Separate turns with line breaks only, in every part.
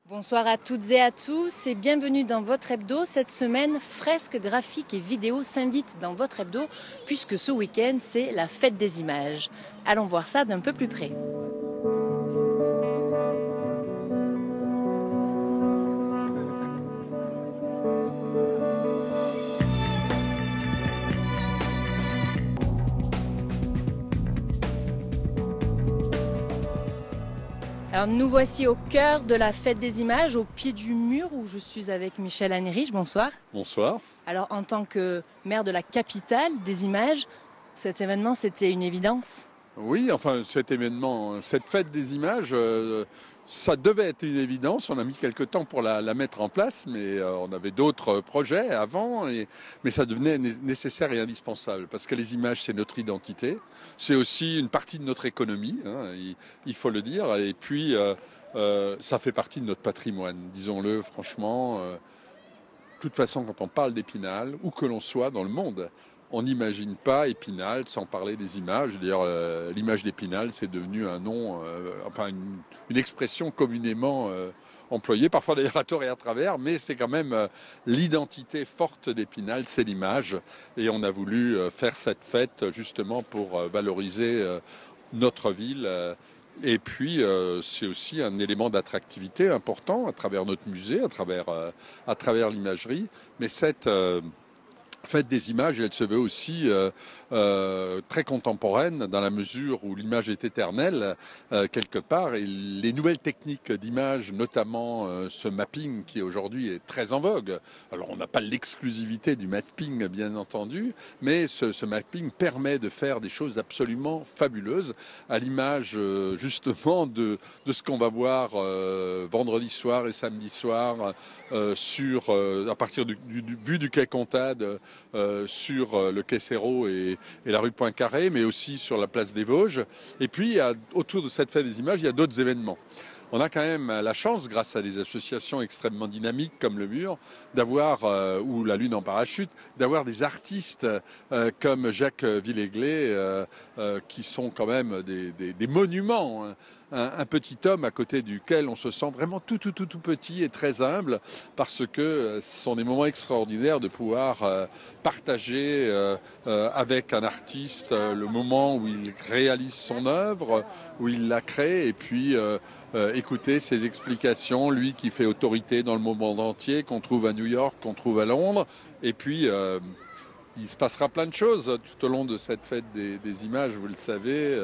Bonsoir à toutes et à tous et bienvenue dans votre hebdo. Cette semaine, fresques, graphiques et vidéos s'invitent dans votre hebdo puisque ce week-end, c'est la fête des images. Allons voir ça d'un peu plus près. Alors nous voici au cœur de la fête des images, au pied du mur où je suis avec Michel Heinrich. Bonsoir.
Bonsoir.
Alors en tant que maire de la capitale des images, cet événement c'était une évidence?
Oui, enfin cet événement, cette fête des images, ça devait être une évidence. On a mis quelques temps pour la mettre en place, mais on avait d'autres projets avant, mais ça devenait nécessaire et indispensable parce que les images, c'est notre identité. C'est aussi une partie de notre économie, hein, il faut le dire. Et puis, ça fait partie de notre patrimoine, disons-le franchement. De toute façon, quand on parle d'Épinal, où que l'on soit dans le monde, on n'imagine pas Épinal sans parler des images. D'ailleurs, l'image d'Épinal, c'est devenu un nom, enfin une expression communément employée, parfois d'ailleurs à tort et à travers, mais c'est quand même l'identité forte d'Épinal, c'est l'image. Et on a voulu faire cette fête justement pour valoriser notre ville. Et puis, c'est aussi un élément d'attractivité important à travers notre musée, à travers l'imagerie. Mais cette fête des images, elle se veut aussi très contemporaine dans la mesure où l'image est éternelle quelque part. Et les nouvelles techniques d'image, notamment ce mapping qui aujourd'hui est très en vogue. Alors on n'a pas l'exclusivité du mapping bien entendu, mais ce mapping permet de faire des choses absolument fabuleuses à l'image justement de ce qu'on va voir vendredi soir et samedi soir à partir vue du quai Comtade sur le quai Serrault et la rue Poincaré, mais aussi sur la place des Vosges. Et puis, autour de cette fête des images, il y a d'autres événements. On a quand même la chance, grâce à des associations extrêmement dynamiques comme le Mur, d'avoir, ou la Lune en parachute, d'avoir des artistes comme Jacques Villéglet, qui sont quand même des monuments, hein. Un petit homme à côté duquel on se sent vraiment tout petit et très humble parce que ce sont des moments extraordinaires de pouvoir partager avec un artiste le moment où il réalise son œuvre, où il la crée et puis écouter ses explications, lui qui fait autorité dans le monde entier, qu'on trouve à New York, qu'on trouve à Londres et puis il se passera plein de choses tout au long de cette fête des images, vous le savez.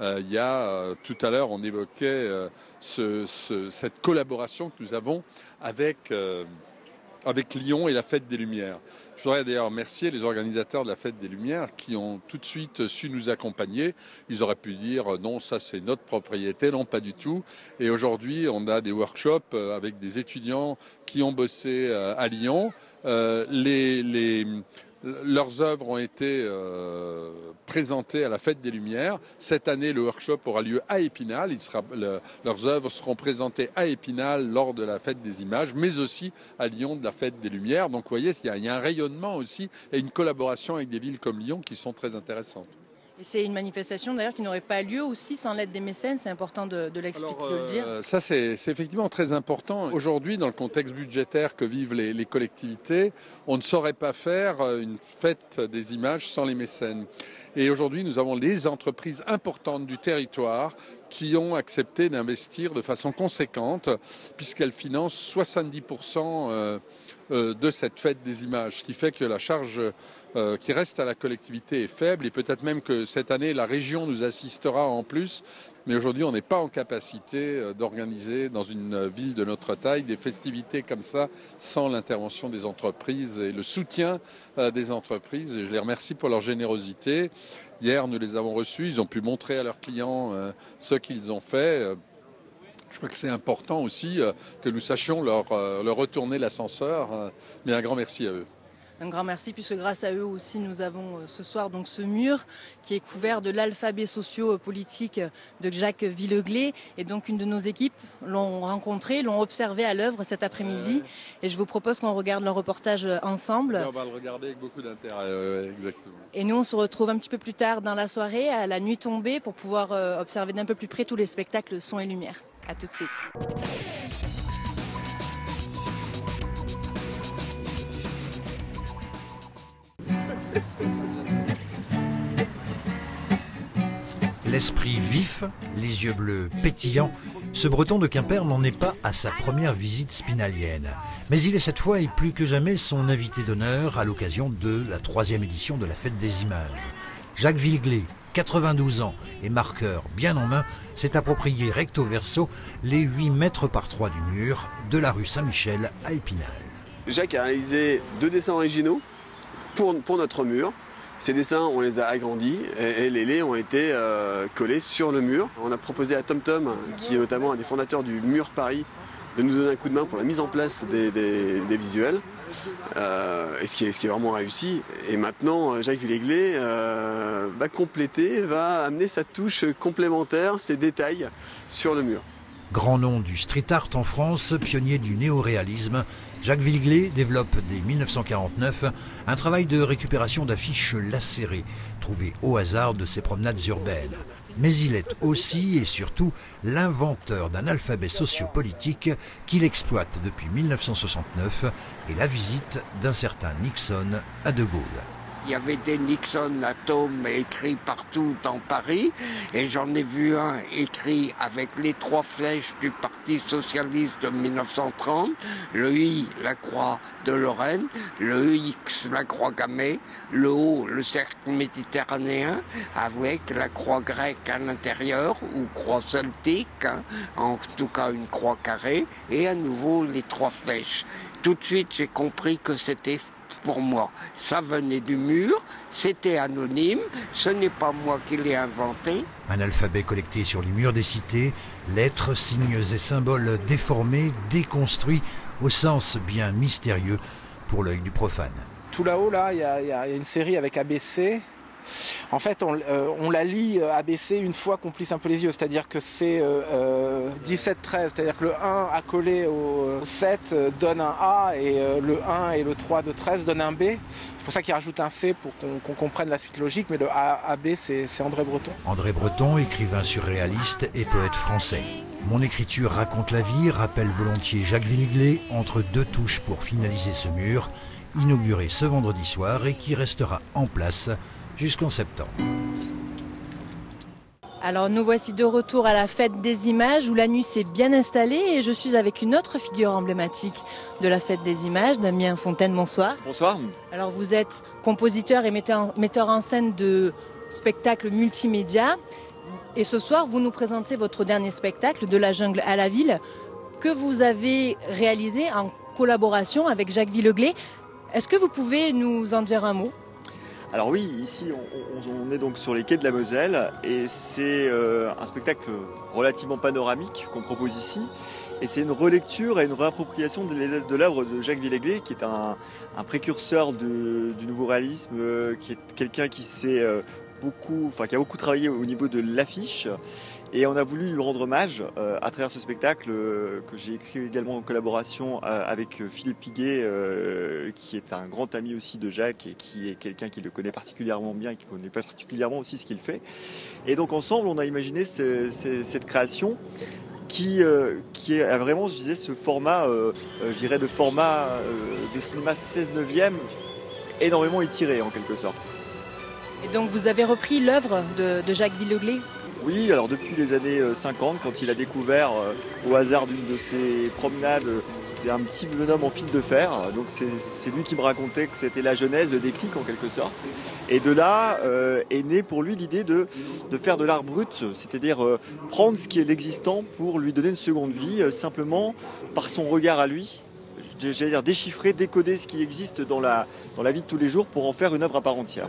Il y a, tout à l'heure, on évoquait cette collaboration que nous avons avec Lyon et la Fête des Lumières. Je voudrais d'ailleurs remercier les organisateurs de la Fête des Lumières qui ont tout de suite su nous accompagner. Ils auraient pu dire non, ça c'est notre propriété, non pas du tout. Et aujourd'hui, on a des workshops avec des étudiants qui ont bossé à Lyon. Leurs œuvres ont été présentées à la Fête des Lumières. Cette année, le workshop aura lieu à Épinal. Leurs œuvres seront présentées à Épinal lors de la Fête des Images, mais aussi à Lyon de la Fête des Lumières. Donc, vous voyez, il y a un rayonnement aussi et une collaboration avec des villes comme Lyon qui sont très intéressantes.
Et c'est une manifestation d'ailleurs qui n'aurait pas lieu aussi sans l'aide des mécènes, c'est important de l'expliquer, de le dire.
Ça c'est effectivement très important. Aujourd'hui, dans le contexte budgétaire que vivent les collectivités, on ne saurait pas faire une fête des images sans les mécènes. Et aujourd'hui, nous avons les entreprises importantes du territoire qui ont accepté d'investir de façon conséquente puisqu'elles financent 70% de cette fête des images, ce qui fait que la charge qui reste à la collectivité est faible et peut-être même que cette année la région nous assistera en plus. Mais aujourd'hui, on n'est pas en capacité d'organiser dans une ville de notre taille des festivités comme ça sans l'intervention des entreprises et le soutien des entreprises. Et je les remercie pour leur générosité. Hier, nous les avons reçus. Ils ont pu montrer à leurs clients ce qu'ils ont fait. Je crois que c'est important aussi que nous sachions leur retourner l'ascenseur. Mais un grand merci à eux.
Un grand merci puisque grâce à eux aussi nous avons ce soir donc ce mur qui est couvert de l'alphabet socio-politique de Jacques Villéglet et donc une de nos équipes l'ont rencontré, l'ont observé à l'œuvre cet après-midi et je vous propose qu'on regarde leur reportage ensemble.
Et on va le regarder avec beaucoup d'intérêt, exactement.
Et nous on se retrouve un petit peu plus tard dans la soirée à la nuit tombée pour pouvoir observer d'un peu plus près tous les spectacles son et lumière. À tout de suite.
L'esprit vif, les yeux bleus pétillants, ce Breton de Quimper n'en est pas à sa première visite spinalienne. Mais il est cette fois et plus que jamais son invité d'honneur à l'occasion de la 3e édition de la Fête des Images. Jacques Villeglé, 92 ans et marqueur bien en main, s'est approprié recto verso les 8 mètres par 3 du mur de la rue Saint-Michel à Épinal.
Jacques a réalisé 2 dessins originaux pour notre mur. Ces dessins, on les a agrandis et les laits ont été collés sur le mur. On a proposé à TomTom, qui est notamment un des fondateurs du Mur Paris, de nous donner un coup de main pour la mise en place des visuels, et ce qui est vraiment réussi. Et maintenant, Jacques Villeglé va compléter, va amener sa touche complémentaire, ses détails sur le mur.
Grand nom du street art en France, pionnier du néoréalisme, Jacques Villeglé développe dès 1949 un travail de récupération d'affiches lacérées, trouvées au hasard de ses promenades urbaines. Mais il est aussi et surtout l'inventeur d'un alphabet sociopolitique qu'il exploite depuis 1969 et la visite d'un certain Nixon à De Gaulle.
Il y avait des Nixon atomes écrits partout dans Paris et j'en ai vu un écrit avec les 3 flèches du Parti Socialiste de 1930, le I, la croix de Lorraine, le X, la croix gammée, le O, le cercle méditerranéen avec la croix grecque à l'intérieur ou croix celtique, en tout cas une croix carrée, et à nouveau les 3 flèches. Tout de suite j'ai compris que c'était pour moi. Ça venait du mur, c'était anonyme, ce n'est pas moi qui l'ai inventé.
Un alphabet collecté sur les murs des cités, lettres, signes et symboles déformés, déconstruits, au sens bien mystérieux pour l'œil du profane.
Tout là-haut, là, il y a une série avec ABC. En fait, on la lit ABC une fois qu'on plisse un peu les yeux, c'est-à-dire que c'est 17-13, c'est-à-dire que le 1 accolé au 7 donne un A et le 1 et le 3 de 13 donnent un B. C'est pour ça qu'il rajoute un C pour qu'on comprenne la suite logique, mais le AB c'est André Breton.
André Breton, écrivain surréaliste et poète français. Mon écriture raconte la vie, rappelle volontiers Jacques Villeglé, entre 2 touches pour finaliser ce mur, inauguré ce vendredi soir et qui restera en place jusqu'en septembre.
Alors nous voici de retour à la Fête des Images où la nuit s'est bien installée et je suis avec une autre figure emblématique de la Fête des Images, Damien Fontaine, bonsoir.
Bonsoir.
Alors vous êtes compositeur et metteur en scène de spectacles multimédia et ce soir vous nous présentez votre dernier spectacle, De la jungle à la ville, que vous avez réalisé en collaboration avec Jacques Villeglé. Est-ce que vous pouvez nous en dire un mot ?
Alors oui, ici on est donc sur les quais de la Moselle et c'est un spectacle relativement panoramique qu'on propose ici. Et c'est une relecture et une réappropriation de l'œuvre de Jacques Villeglé, qui est un précurseur du nouveau réalisme, qui est quelqu'un qui qui a beaucoup travaillé au niveau de l'affiche. Et on a voulu lui rendre hommage à travers ce spectacle que j'ai écrit également en collaboration avec Philippe Piguet, qui est un grand ami aussi de Jacques et qui est quelqu'un qui le connaît particulièrement bien et qui connaît particulièrement aussi ce qu'il fait. Et donc ensemble, on a imaginé cette création qui a vraiment, je disais, ce format, de format de cinéma 16/9, énormément étiré en quelque sorte.
Et donc vous avez repris l'œuvre de Jacques Villeglé ?
Oui, alors depuis les années 50, quand il a découvert au hasard d'une de ses promenades un petit bonhomme en fil de fer, donc c'est lui qui me racontait que c'était la genèse, le déclic en quelque sorte. Et de là est née pour lui l'idée de faire de l'art brut, c'est-à-dire prendre ce qui est l'existant pour lui donner une seconde vie, simplement par son regard à lui. J'allais dire déchiffrer, décoder ce qui existe dans la vie de tous les jours pour en faire une œuvre à part entière.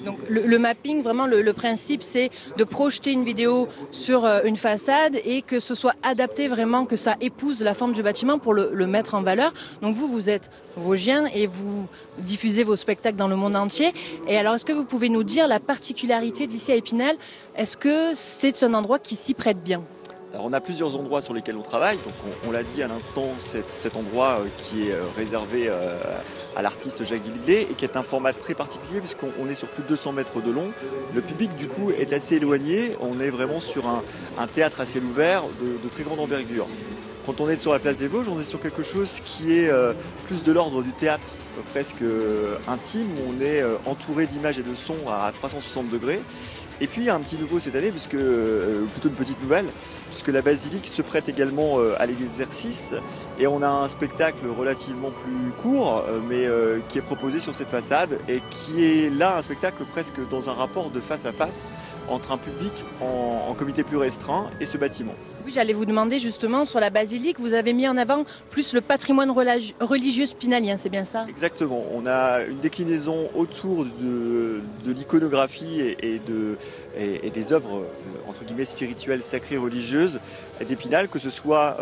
Donc le mapping, vraiment le principe, c'est de projeter une vidéo sur une façade et que ce soit adapté vraiment, que ça épouse la forme du bâtiment pour le mettre en valeur. Donc vous êtes vosgien et vous diffusez vos spectacles dans le monde entier. Et alors est-ce que vous pouvez nous dire la particularité d'ici à Épinal ? Est-ce que c'est un endroit qui s'y prête bien ?
Alors on a plusieurs endroits sur lesquels on travaille, donc on l'a dit à l'instant, cet endroit qui est réservé à l'artiste Jacques Villeglé et qui est un format très particulier puisqu'on est sur plus de 200 mètres de long. Le public du coup est assez éloigné, on est vraiment sur un théâtre à ciel ouvert de très grande envergure. Quand on est sur la place des Vosges, on est sur quelque chose qui est plus de l'ordre du théâtre presque intime. On est entouré d'images et de sons à 360 degrés. Et puis il y a un petit nouveau cette année, plutôt une petite nouvelle, puisque la basilique se prête également à l'exercice. Et on a un spectacle relativement plus court, mais qui est proposé sur cette façade et qui est là un spectacle presque dans un rapport de face à face entre un public en comité plus restreint et ce bâtiment.
Oui, j'allais vous demander justement, sur la basilique, vous avez mis en avant plus le patrimoine religieux spinalien, c'est bien ça?
Exactement, on a une déclinaison autour de l'iconographie et des œuvres entre guillemets spirituelles, sacrées, religieuses d'Épinal, que ce soit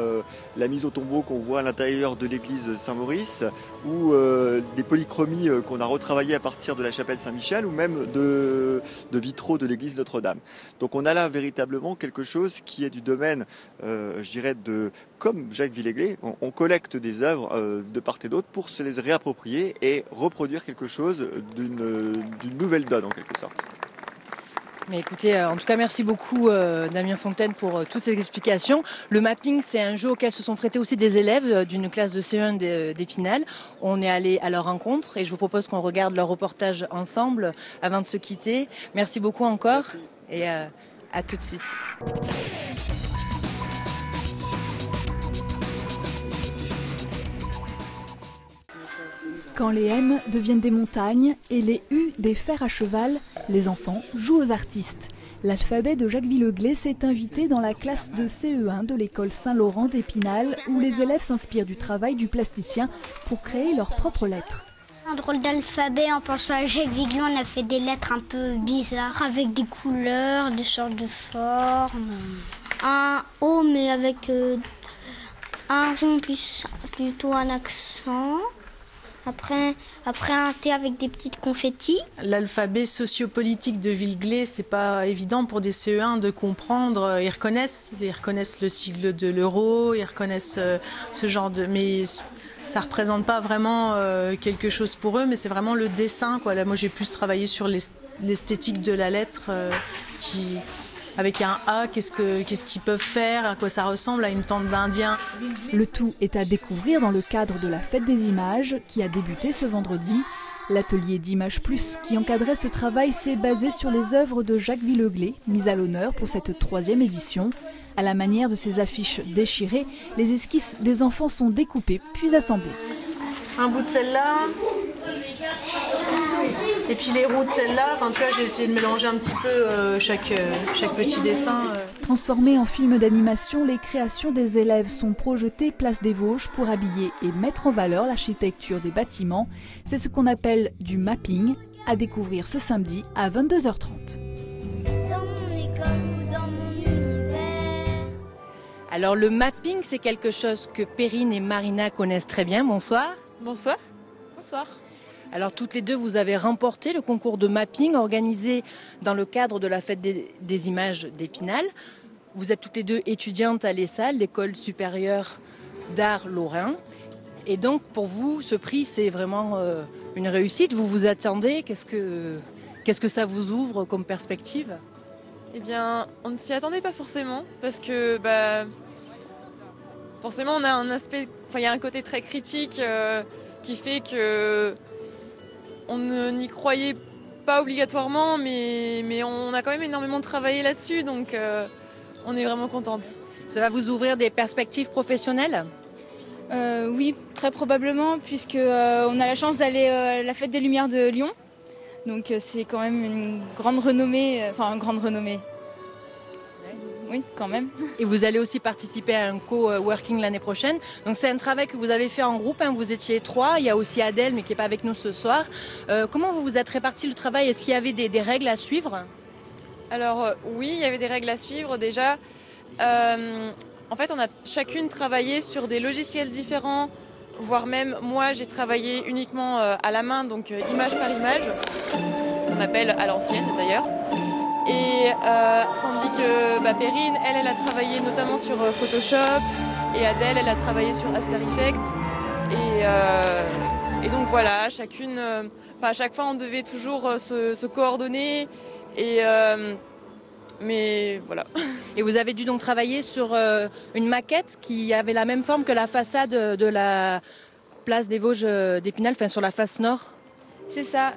la mise au tombeau qu'on voit à l'intérieur de l'église Saint-Maurice ou des polychromies qu'on a retravaillées à partir de la chapelle Saint-Michel ou même de vitraux de l'église Notre-Dame. Donc on a là véritablement quelque chose qui est du domaine, je dirais, comme Jacques Villeglé, on collecte des œuvres de part et d'autre pour se les réapproprier et reproduire quelque chose d'une nouvelle donne en quelque sorte.
Mais écoutez, en tout cas, merci beaucoup Damien Fontaine pour toutes ces explications. Le mapping, c'est un jeu auquel se sont prêtés aussi des élèves d'une classe de CE1 d'Épinal. On est allé à leur rencontre et je vous propose qu'on regarde leur reportage ensemble avant de se quitter. Merci beaucoup encore. Merci. Et à tout de suite.
Quand les M deviennent des montagnes et les U des fers à cheval, les enfants jouent aux artistes. L'alphabet de Jacques Villeglé s'est invité dans la classe de CE1 de l'école Saint-Laurent d'Épinal, où les élèves s'inspirent du travail du plasticien pour créer leurs propres lettres.
Un drôle d'alphabet, en pensant à Jacques Villeglé, on a fait des lettres un peu bizarres, avec des couleurs, des sortes de formes. Un O, mais avec un rond plus plutôt un accent. Après un T avec des petites confettis.
L'alphabet sociopolitique de Villeglé, c'est pas évident pour des CE1 de comprendre. Ils reconnaissent le sigle de l'euro, ils reconnaissent ce genre de... Mais ça représente pas vraiment quelque chose pour eux, mais c'est vraiment le dessin, quoi. Là, moi, j'ai plus travaillé sur l'esthétique de la lettre avec un A, qu'est-ce qu'ils peuvent faire, à quoi ça ressemble à une tente d'Indien.
Le tout est à découvrir dans le cadre de la Fête des Images qui a débuté ce vendredi. L'atelier d'Images Plus qui encadrait ce travail s'est basé sur les œuvres de Jacques Villeglé, mises à l'honneur pour cette 3e édition. À la manière de ces affiches déchirées, les esquisses des enfants sont découpées puis assemblées.
Un bout de celle-là, et puis les roues de celle-là, enfin tu vois, j'ai essayé de mélanger un petit peu chaque petit dessin.
Transformées en film d'animation, les créations des élèves sont projetées place des Vosges pour habiller et mettre en valeur l'architecture des bâtiments. C'est ce qu'on appelle du mapping, à découvrir ce samedi à 22h30.
Alors le mapping, c'est quelque chose que Perrine et Marina connaissent très bien. Bonsoir.
Bonsoir. Bonsoir.
Alors toutes les deux, vous avez remporté le concours de mapping organisé dans le cadre de la Fête des Images d'Épinal. Vous êtes toutes les deux étudiantes à l'ESSAL, l'École supérieure d'art Lorrain. Et donc pour vous, ce prix, c'est vraiment une réussite. Vous vous attendez? Qu'est-ce que ça vous ouvre comme perspective?
Eh bien, on ne s'y attendait pas forcément, parce que forcément on a un aspect, il y a un côté très critique qui fait que on n'y croyait pas obligatoirement, mais on a quand même énormément travaillé là-dessus, donc on est vraiment contente.
Ça va vous ouvrir des perspectives professionnelles?
Oui, très probablement, puisque on a la chance d'aller à la Fête des Lumières de Lyon. Donc c'est quand même une grande renommée, Oui, quand même.
Et vous allez aussi participer à un co-working l'année prochaine. Donc c'est un travail que vous avez fait en groupe, hein. Vous étiez 3, il y a aussi Adèle mais qui n'est pas avec nous ce soir. Comment vous vous êtes réparti le travail? Est-ce qu'il y avait des règles à suivre?
Alors oui, il y avait des règles à suivre déjà. En fait, on a chacune travaillé sur des logiciels différents, voire même moi j'ai travaillé uniquement à la main, donc image par image, ce qu'on appelle à l'ancienne d'ailleurs. Et tandis que Perrine, elle a travaillé notamment sur Photoshop, et Adèle, elle a travaillé sur After Effects. Et donc voilà, à chaque fois on devait toujours se coordonner. Mais voilà.
Et vous avez dû donc travailler sur une maquette qui avait la même forme que la façade de la place des Vosges d'Épinal, enfin sur la face nord.
C'est ça,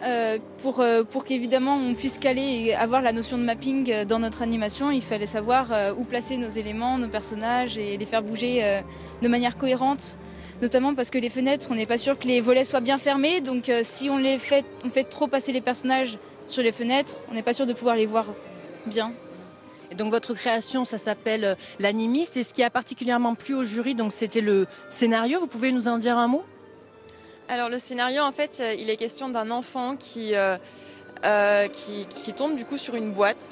pour qu'évidemment on puisse caler et avoir la notion de mapping dans notre animation, il fallait savoir où placer nos éléments, nos personnages et les faire bouger de manière cohérente. Notamment parce que les fenêtres, on n'est pas sûr que les volets soient bien fermés, donc si on fait trop passer les personnages sur les fenêtres, on n'est pas sûr de pouvoir les voir bien.
Et donc votre création, ça s'appelle L'Animiste, et ce qui a particulièrement plu au jury, donc c'était le scénario, vous pouvez nous en dire un mot ?
Alors le scénario, en fait, il est question d'un enfant qui tombe du coup sur une boîte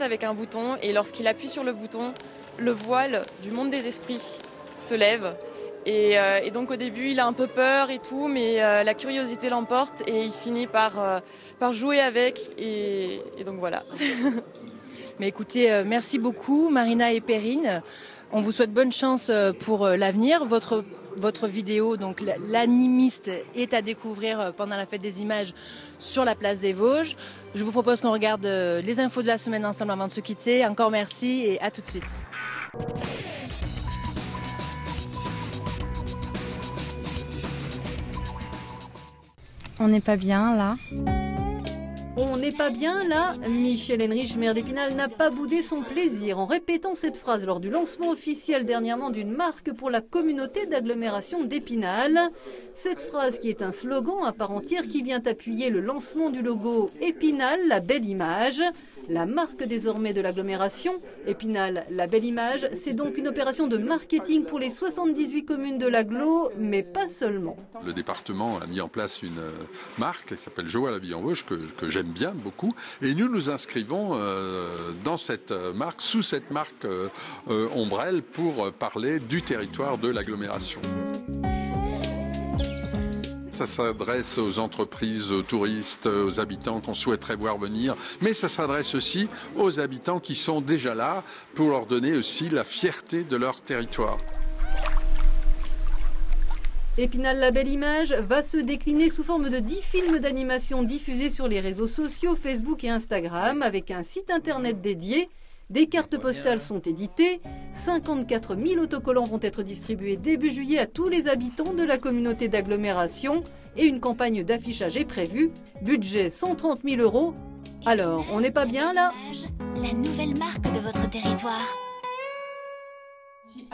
avec un bouton, et lorsqu'il appuie sur le bouton, le voile du monde des esprits se lève. Et donc au début, il a un peu peur et tout, mais la curiosité l'emporte et il finit par jouer avec, et donc voilà.
Mais écoutez, merci beaucoup Marina et Perrine. On vous souhaite bonne chance pour l'avenir. Votre vidéo, donc L'Animiste, est à découvrir pendant la fête des images sur la place des Vosges. Je vous propose qu'on regarde les infos de la semaine ensemble avant de se quitter. Encore merci et à tout de suite.
On n'est pas bien là.
On n'est pas bien là. Michel Henrich, maire d'Épinal, n'a pas boudé son plaisir en répétant cette phrase lors du lancement officiel dernièrement d'une marque pour la communauté d'agglomération d'Épinal. Cette phrase qui est un slogan à part entière qui vient appuyer le lancement du logo Épinal, la belle image. La marque désormais de l'agglomération, Épinal, la belle image, c'est donc une opération de marketing pour les 78 communes de l'agglo, mais pas seulement.
Le département a mis en place une marque qui s'appelle Joie la vie en Vosges, que j'aime bien beaucoup. Et nous nous inscrivons dans cette marque, sous cette marque ombrelle, pour parler du territoire de l'agglomération. Ça s'adresse aux entreprises, aux touristes, aux habitants qu'on souhaiterait voir venir, mais ça s'adresse aussi aux habitants qui sont déjà là pour leur donner aussi la fierté de leur territoire.
Épinal, la belle image va se décliner sous forme de 10 films d'animation diffusés sur les réseaux sociaux, Facebook et Instagram, avec un site internet dédié. Des cartes postales sont éditées, 54 000 autocollants vont être distribués début juillet à tous les habitants de la communauté d'agglomération et une campagne d'affichage est prévue. Budget 130 000 €. Alors, on n'est pas bien là ?
La nouvelle marque de votre territoire.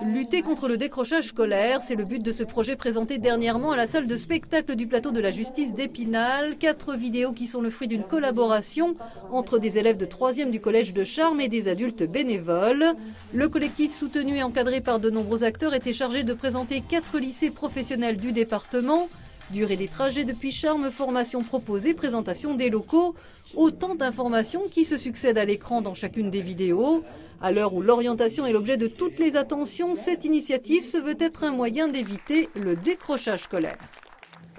Lutter contre le décrochage scolaire, c'est le but de ce projet présenté dernièrement à la salle de spectacle du plateau de la justice d'Épinal. 4 vidéos qui sont le fruit d'une collaboration entre des élèves de 3e du collège de Charmes et des adultes bénévoles. Le collectif soutenu et encadré par de nombreux acteurs était chargé de présenter 4 lycées professionnels du département. Durée des trajets depuis Charmes, formation proposée, présentation des locaux. Autant d'informations qui se succèdent à l'écran dans chacune des vidéos. À l'heure où l'orientation est l'objet de toutes les attentions, cette initiative se veut être un moyen d'éviter le décrochage scolaire.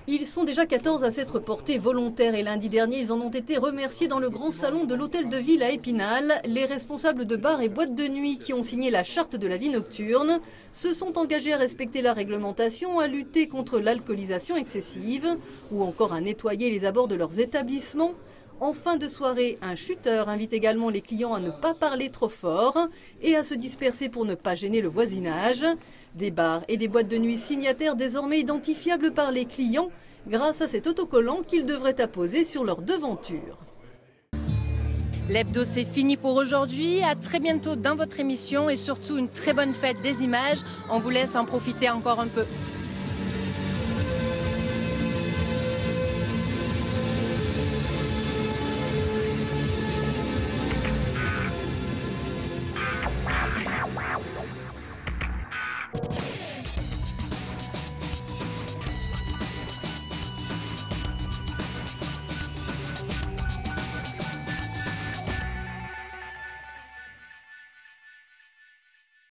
Ils sont déjà 14 à s'être portés volontaires et lundi dernier, ils en ont été remerciés dans le grand salon de l'hôtel de ville à Épinal. Les responsables de bars et boîtes de nuit qui ont signé la charte de la vie nocturne se sont engagés à respecter la réglementation, à lutter contre l'alcoolisation excessive ou encore à nettoyer les abords de leurs établissements. En fin de soirée, un chuteur invite également les clients à ne pas parler trop fort et à se disperser pour ne pas gêner le voisinage. Des bars et des boîtes de nuit signataires désormais identifiables par les clients grâce à cet autocollant qu'ils devraient apposer sur leur devanture.
L'hebdo, c'est fini pour aujourd'hui. À très bientôt dans votre émission et surtout une très bonne fête des images. On vous laisse en profiter encore un peu.